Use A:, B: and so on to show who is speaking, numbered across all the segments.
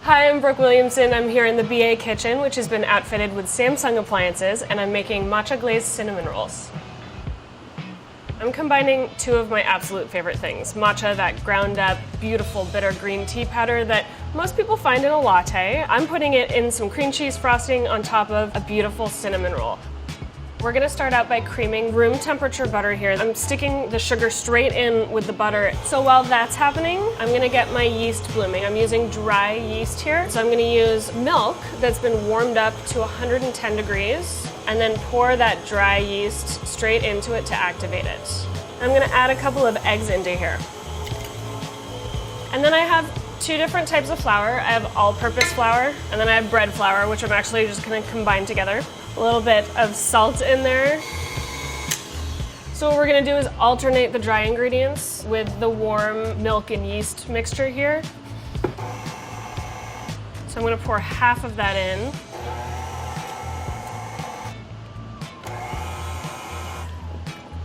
A: Hi, I'm Brooke Williamson. I'm here in the BA kitchen, which has been outfitted with Samsung appliances, and I'm making Matcha Glazed Cinnamon Rolls. I'm combining two of my absolute favorite things. Matcha, that ground up, beautiful, bitter green tea powder that most people find in a latte. I'm putting it in some cream cheese frosting on top of a beautiful cinnamon roll. We're gonna start out by creaming room temperature butter here. I'm sticking the sugar straight in with the butter. So while that's happening, I'm gonna get my yeast blooming. I'm using dry yeast here. So I'm gonna use milk that's been warmed up to 110 degrees and then pour that dry yeast straight into it to activate it. I'm gonna add a couple of eggs into here. And then I have two different types of flour. I have all-purpose flour, and then I have bread flour, which I'm actually just gonna combine together. A little bit of salt in there. So what we're gonna do is alternate the dry ingredients with the warm milk and yeast mixture here. So I'm gonna pour half of that in.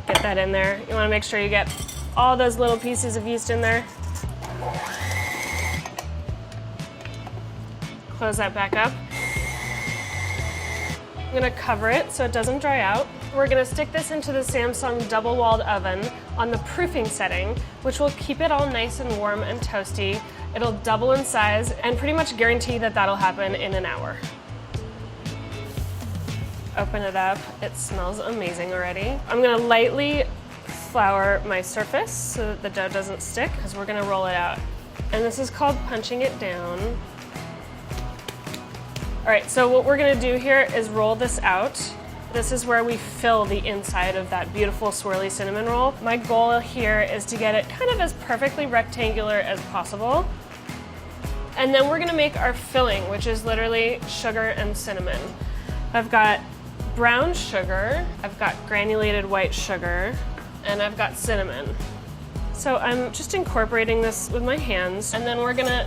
A: Get that in there. You wanna make sure you get all those little pieces of yeast in there. Close that back up. I'm gonna cover it so it doesn't dry out. We're gonna stick this into the Samsung double-walled oven on the proofing setting, which will keep it all nice and warm and toasty. It'll double in size and pretty much guarantee that that'll happen in an hour. Open it up. It smells amazing already. I'm gonna lightly flour my surface so that the dough doesn't stick, because we're gonna roll it out. And this is called punching it down. All right, so what we're gonna do here is roll this out. This is where we fill the inside of that beautiful swirly cinnamon roll. My goal here is to get it kind of as perfectly rectangular as possible. And then we're gonna make our filling, which is literally sugar and cinnamon. I've got brown sugar, I've got granulated white sugar, and I've got cinnamon. So I'm just incorporating this with my hands, and then we're gonna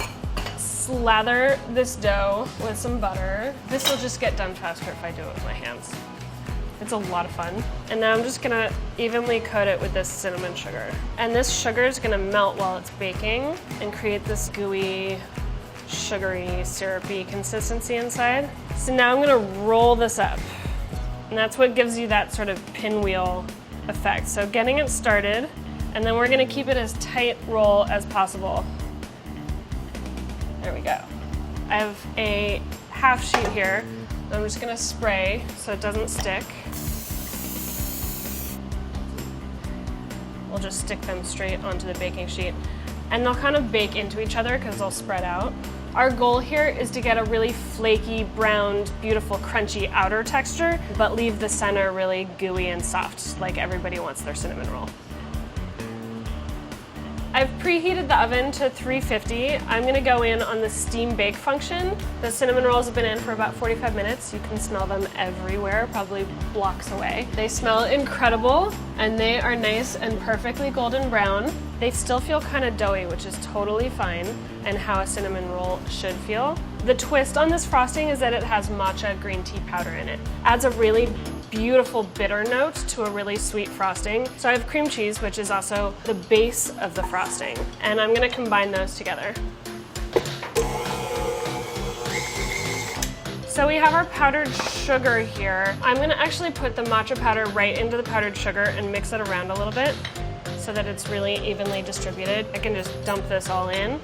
A: slather this dough with some butter. This will just get done faster if I do it with my hands. It's a lot of fun. And now I'm just gonna evenly coat it with this cinnamon sugar. And this sugar is gonna melt while it's baking and create this gooey, sugary, syrupy consistency inside. So now I'm gonna roll this up. And that's what gives you that sort of pinwheel effect. So getting it started, and then we're gonna keep it as tight roll as possible. There we go. I have a half sheet here. I'm just gonna spray so it doesn't stick. We'll just stick them straight onto the baking sheet. And they'll kind of bake into each other because they'll spread out. Our goal here is to get a really flaky, browned, beautiful, crunchy outer texture, but leave the center really gooey and soft, like everybody wants their cinnamon roll. I've preheated the oven to 350. I'm gonna go in on the steam bake function. The cinnamon rolls have been in for about 45 minutes. You can smell them everywhere, probably blocks away. They smell incredible, and they are nice and perfectly golden brown. They still feel kind of doughy, which is totally fine, and how a cinnamon roll should feel. The twist on this frosting is that it has matcha green tea powder in it. Adds a really beautiful bitter note to a really sweet frosting. So I have cream cheese, which is also the base of the frosting, and I'm gonna combine those together. So we have our powdered sugar here. I'm gonna actually put the matcha powder right into the powdered sugar and mix it around a little bit so that it's really evenly distributed. I can just dump this all in.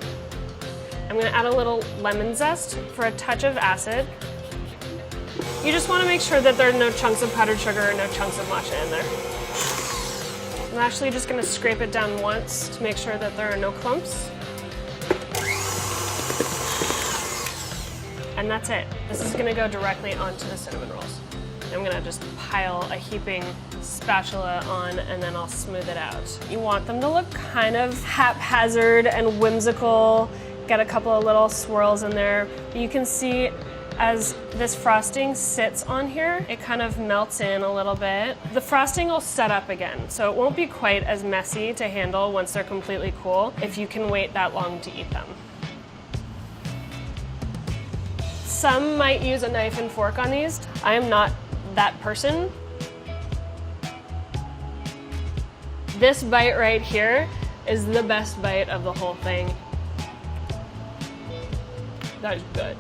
A: I'm gonna add a little lemon zest for a touch of acid. You just want to make sure that there are no chunks of powdered sugar or no chunks of matcha in there. I'm actually just going to scrape it down once to make sure that there are no clumps. And that's it. This is going to go directly onto the cinnamon rolls. I'm going to just pile a heaping spatula on, and then I'll smooth it out. You want them to look kind of haphazard and whimsical. Get a couple of little swirls in there. You can see as this frosting sits on here, it kind of melts in a little bit. The frosting will set up again, so it won't be quite as messy to handle once they're completely cool if you can wait that long to eat them. Some might use a knife and fork on these. I am not that person. This bite right here is the best bite of the whole thing. That is good.